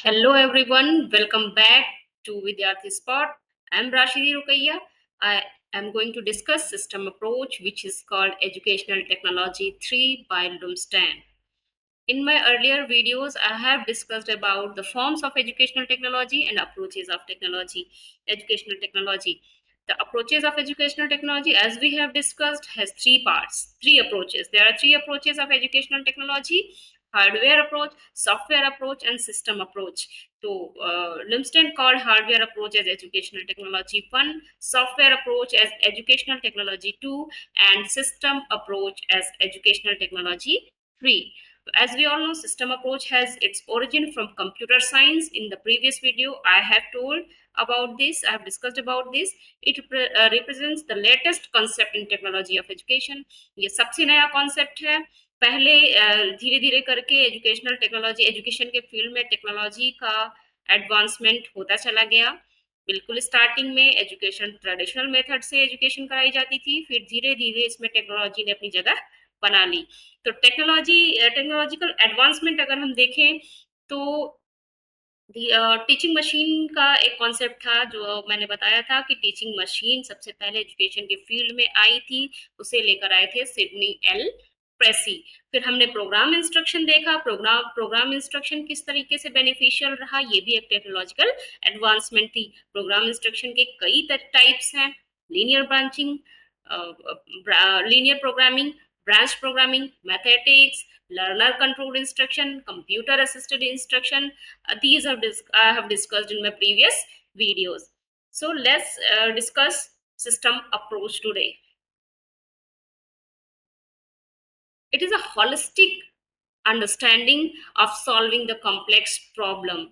Hello everyone, welcome back to Vidyarthi Spot. I'm Rashidi Rukaiya. I am going to discuss system approach which is called Educational Technology 3 by Lumsden. In my earlier videos, I have discussed about the forms of educational technology and approaches of educational technology. The approaches of educational technology, as we have discussed, has three parts, three approaches. There are three approaches of educational technology: hardware approach, software approach, and system approach. So, Lumsden called hardware approach as educational technology 1, software approach as educational technology 2, and system approach as educational technology 3. As we all know, system approach has its origin from computer science. In the previous video I have told about this, I have discussed about this. It represents the latest concept in technology of education. ये सबसे नया concept है. पहले धीरे धीरे करके education के field में टेक्नोलॉजी का एडवांसमेंट होता चला गया. बिल्कुल स्टार्टिंग में एजुकेशन ट्रेडिशनल मेथड से एजुकेशन कराई जाती थी, फिर धीरे धीरे इसमें टेक्नोलॉजी ने अपनी जगह बना ली. तो टेक्नोलॉजिकल एडवांसमेंट अगर हम देखें तो टीचिंग मशीन का एक कॉन्सेप्ट था जो मैंने बताया था कि टीचिंग मशीन सबसे पहले एजुकेशन के फील्ड में आई थी. उसे लेकर आए थे सिडनी एल प्रेसी. फिर हमने प्रोग्राम इंस्ट्रक्शन देखा. प्रोग्राम इंस्ट्रक्शन किस तरीके से बेनिफिशियल रहा, ये भी एक टेक्नोलॉजिकल एडवांसमेंट थी. प्रोग्राम इंस्ट्रक्शन के कई टाइप्स हैं: linear branching, linear programming, branch programming, mathematics, learner controlled instruction, computer assisted instruction. These I have discussed in my previous videos. So let's discuss system approach today. It is a holistic understanding of solving the complex problem.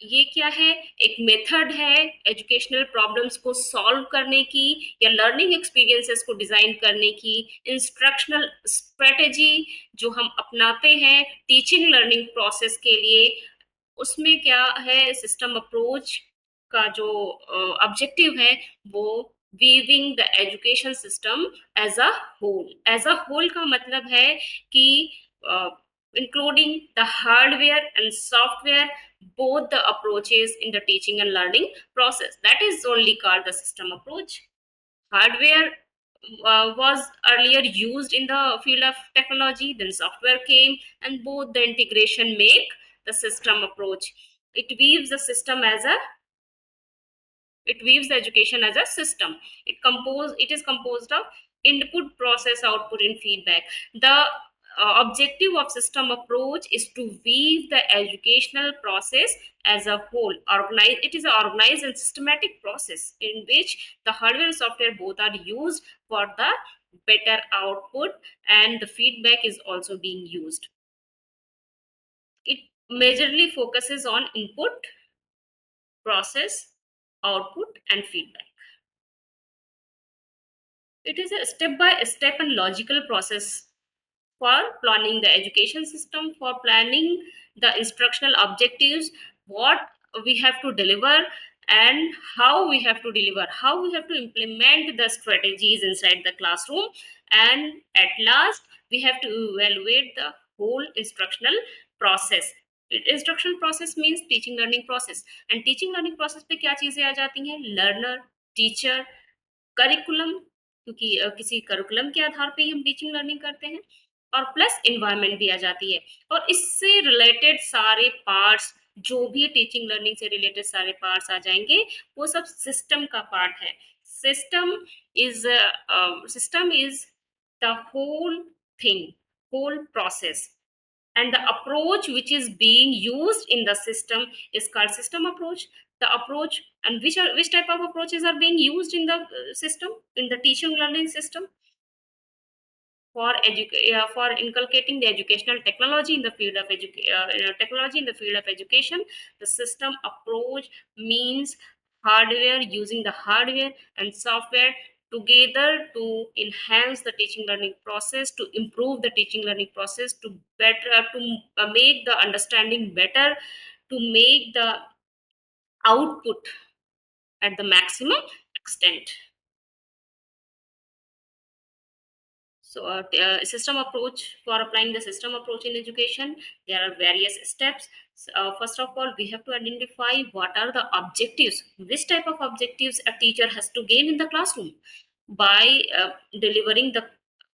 ये क्या है? एक method है educational problems को solve करने की या learning experiences को डिजाइन करने की. इंस्ट्रक्शनल स्ट्रेटेजी जो हम अपनाते हैं टीचिंग लर्निंग प्रोसेस के लिए, उसमें क्या है, सिस्टम अप्रोच का जो ऑब्जेक्टिव है वो viewing the education system as a whole. As a whole का मतलब है कि including the hardware and software, both the approaches in the teaching and learning process. That is only called the system approach. Hardware was earlier used in the field of technology, then software came, and both the integration make the system approach. It weaves the education as a system. It is composed of input, process, output, and feedback. The objective of system approach is to weave the educational process as a whole. It is an organized and systematic process in which the hardware and software both are used for the better output, and the feedback is also being used. It majorly focuses on input, process, output, and feedback. It is a step by step and logical process for planning the education system, for planning the instructional objectives, what we have to deliver, and how we have to deliver, how we have to implement the strategies inside the classroom, and at last we have to evaluate the whole instructional process. Instructional process means teaching learning process. And teaching learning process पे क्या चीजें आ जाती हैं? Learner, teacher, curriculum, क्योंकि किसी curriculum के आधार पे ही हम टीचिंग लर्निंग करते हैं, और प्लस एनवायरनमेंट भी आ जाती है. और इससे रिलेटेड सारे पार्ट्स, जो भी टीचिंग लर्निंग से रिलेटेड सारे पार्ट्स आ जाएंगे, वो सब सिस्टम का पार्ट है. System system is the whole thing, whole process, and the approach which is being used in the system is called system approach. The approach, and which type of approaches are being used in the system, in the teaching learning system, for inculcating the educational technology in the field of technology in the field of education. The system approach means hardware, using the hardware and software together to enhance the teaching learning process, to improve the teaching learning process, to better to make the understanding better, to make the output at the maximum extent. So, system approach for applying the system approach in education, there are various steps. First of all, we have to identify what are the objectives, which type of objectives a teacher has to gain in the classroom by delivering the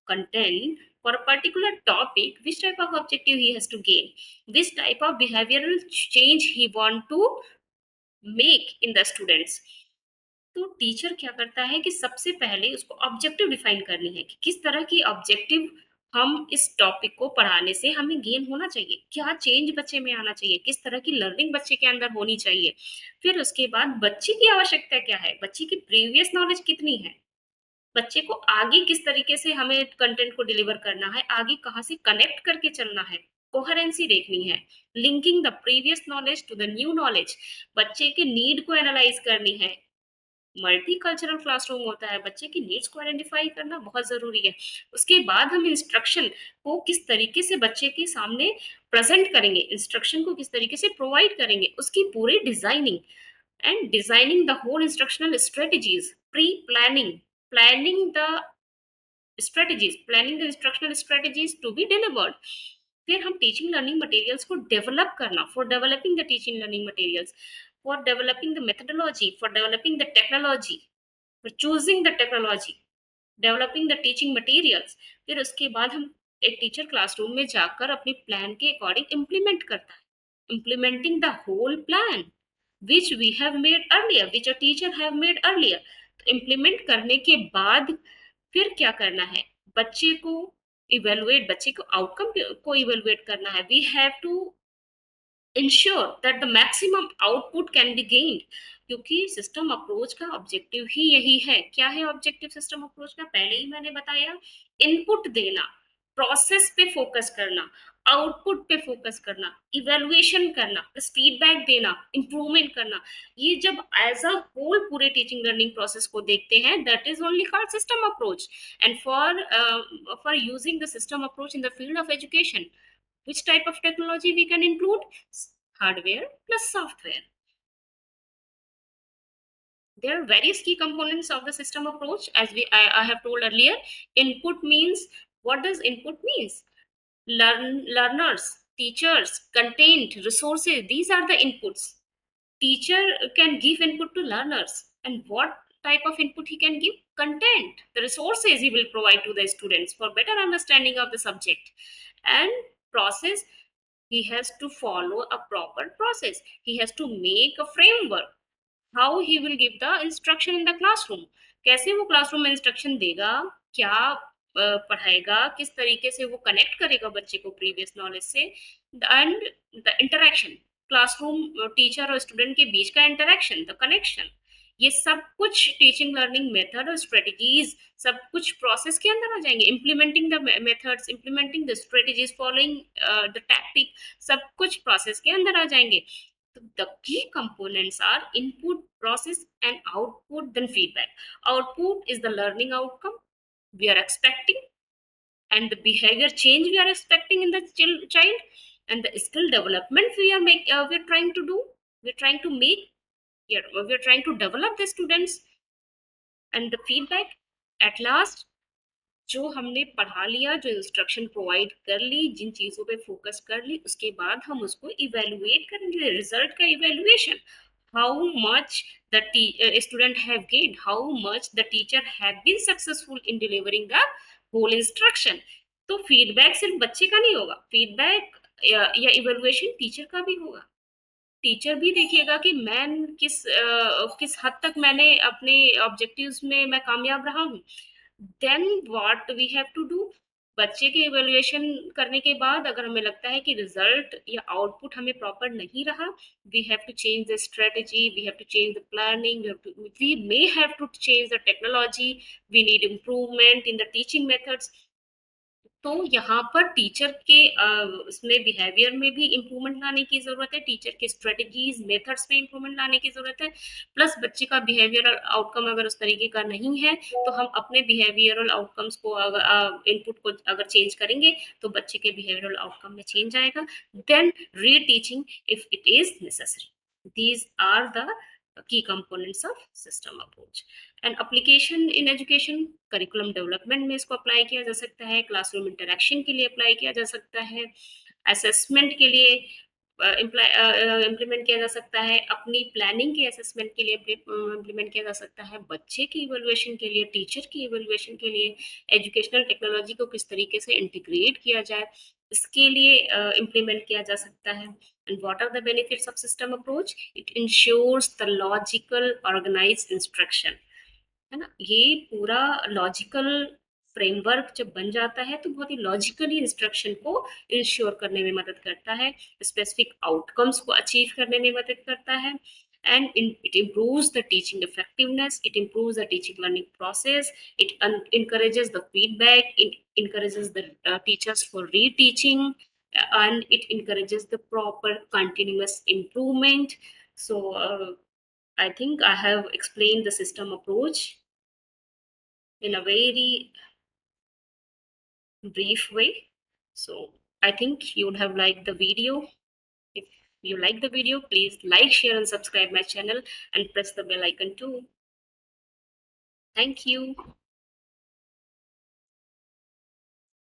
content for a particular topic. Which type of objective he has to gain, which type of behavioral change he want to make in the students. तो teacher क्या करता है कि सबसे पहले उसको objective define करनी है कि किस तरह की ऑब्जेक्टिव हम इस टॉपिक को पढ़ाने से हमें गेन होना चाहिए, क्या चेंज बच्चे में आना चाहिए, किस तरह की लर्निंग बच्चे के अंदर होनी चाहिए। फिर उसके बाद बच्चे की आवश्यकता क्या है, बच्चे की प्रीवियस नॉलेज कितनी है, बच्चे को आगे किस तरीके से हमें कंटेंट को डिलीवर करना है, आगे कहाँ से कनेक्ट करके चलना है, कोहेरेंसी देखनी है, linking the previous knowledge to the new knowledge, बच्चे के नीड को एनालाइज करनी है। मल्टीकल्चरल क्लासरूम होता है, बच्चे की नीड्स को आइडेंटिफाई करना बहुत ज़रूरी है। उसके बाद हम इंस्ट्रक्शन को किस तरीके से बच्चे के सामने प्रेज़ेंट करेंगे, इंस्ट्रक्शन को किस तरीके से प्रोवाइड करेंगे, उसकी पूरी designing and designing the whole instructional strategies, preplanning, planning the strategies, planning the instructional strategies to be delivered. फिर हम टीचिंग लर्निंग मटेरियल्स को डेवलप करना, for developing the teaching learning materials, for developing the methodology, for developing the technology, for choosing the technology, developing the teaching materials। फिर उसके बाद हम एक teacher classroom में जाकर अपने प्लान के अकॉर्डिंग इम्प्लीमेंट करता है, implementing the whole plan which we have made earlier, which a teacher have made earlier। तो इम्प्लीमेंट करने के बाद फिर क्या करना है, बच्चे को इवेलुएट, बच्चे को आउटकम को इवेलुएट करना है। We have to ensure that the maximum output can be gained, क्योंकि सिस्टम अप्रोच का ऑब्जेक्टिव ही यही है। क्या है ऑब्जेक्टिव सिस्टम अप्रोच का, पहले ही मैंने बताया, इनपुट देना, प्रोसेस पे फोकस करना, आउटपुट पे फोकस करना, इवेलुएशन करना, फीडबैक देना, इंप्रूवमेंट करना। ये जब एज अ होल पूरे टीचिंग लर्निंग प्रोसेस को देखते हैं, that is only called system approach. And for using the system approach in the field of education, which type of technology we can include? Hardware plus software. There are various key components of the system approach. As I have told earlier, input means, what does input means? Learners, teachers, content, resources, these are the inputs. Teacher can give input to learners, and what type of input he can give? Content, the resources he will provide to the students for better understanding of the subject. And process, he has to follow a proper process, he has to make a framework, how he will give the instruction in the classroom, कैसे वो classroom में instruction देगा, क्या पढ़ाएगा, किस तरीके से वो connect करेगा बच्चे को प्रीवियस नॉलेज से। And the interaction, classroom teacher और स्टूडेंट के बीच का इंटरेक्शन, द कनेक्शन, ये सब कुछ टीचिंग लर्निंग मेथड और स्ट्रेटजीज, सब कुछ प्रोसेस के अंदर आ जाएंगे। Implementing the methods, implementing the strategies, following the tactic, सब कुछ प्रोसेस के अंदर आ जाएंगे। So the key components are input, process, and output, then feedback. Output is the learning outcome we are expecting, and the behavior change we are expecting in the child, and the skill development we're trying to do. We're trying to make, yeah, we're trying to develop the students, and the feedback at last, जो हमने पढ़ा लिया, जो instruction provide कर ली, जिन चीज़ों पे focus कर ली, उसके बाद हम उसको इवेलुएट करेंगे, रिजल्ट का evaluation, how much the student have gained, how much the teacher have been successful in delivering the whole instruction. तो फीडबैक सिर्फ बच्चे का नहीं होगा, फीडबैक या इवेलुएशन टीचर का भी होगा। टीचर भी देखिएगा कि मैं किस हद तक मैंने अपने ऑब्जेक्टिव्स में मैं कामयाब रहा हूँ। Then what we have to do, बच्चे के इवैल्यूएशन करने के बाद अगर हमें लगता है कि रिजल्ट या आउटपुट हमें प्रॉपर नहीं रहा, we have to change the strategy, we have to change the planning, we may have to change the technology, we need improvement in the teaching methods. तो यहाँ पर टीचर के उसमें बिहेवियर में भी इम्प्रूवमेंट लाने की ज़रूरत है, टीचर के स्ट्रेटजीज मेथड्स में इम्प्रूवमेंट लाने की ज़रूरत है, प्लस बच्चे का बिहेवियरल आउटकम अगर उस तरीके का नहीं है, तो हम अपने बिहेवियरल आउटकम्स को अगर इनपुट को अगर चेंज करेंगे, तो बच्चे के बिहेवियरल आउटकम में चेंज आएगा। Then reteaching if it is necessary. These are the key components of system approach. And application in education, curriculum development में इसको अप्लाई किया जा सकता है, क्लासरूम इंटरेक्शन के लिए अप्लाई किया जा सकता है, असेसमेंट के लिए इम्प्लीमेंट किया जा सकता है, अपनी प्लानिंग के असेसमेंट के लिए इम्प्लीमेंट किया जा सकता है, बच्चे की इवैल्यूएशन के लिए, टीचर की इवैल्यूएशन के लिए, एजुकेशनल टेक्नोलॉजी को किस तरीके से इंटीग्रेट किया जाए इसके लिए इम्प्लीमेंट किया जा सकता है. And what are the benefits of system approach? It ensures the logical organized instruction. है ना, ये पूरा लॉजिकल फ्रेमवर्क जब बन जाता है तो बहुत ही लॉजिकली इंस्ट्रक्शन को इंश्योर करने में मदद करता है, स्पेसिफिक आउटकम्स को अचीव करने में मदद करता है. And it improves the teaching effectiveness, it improves the teaching learning process, it encourages the feedback, it encourages the teachers for reteaching, and it encourages the proper continuous improvement. So I think I have explained the system approach in a very brief way. So I think you would have liked the video. If you like the video, please like, share, and subscribe my channel and press the bell icon too. Thank you.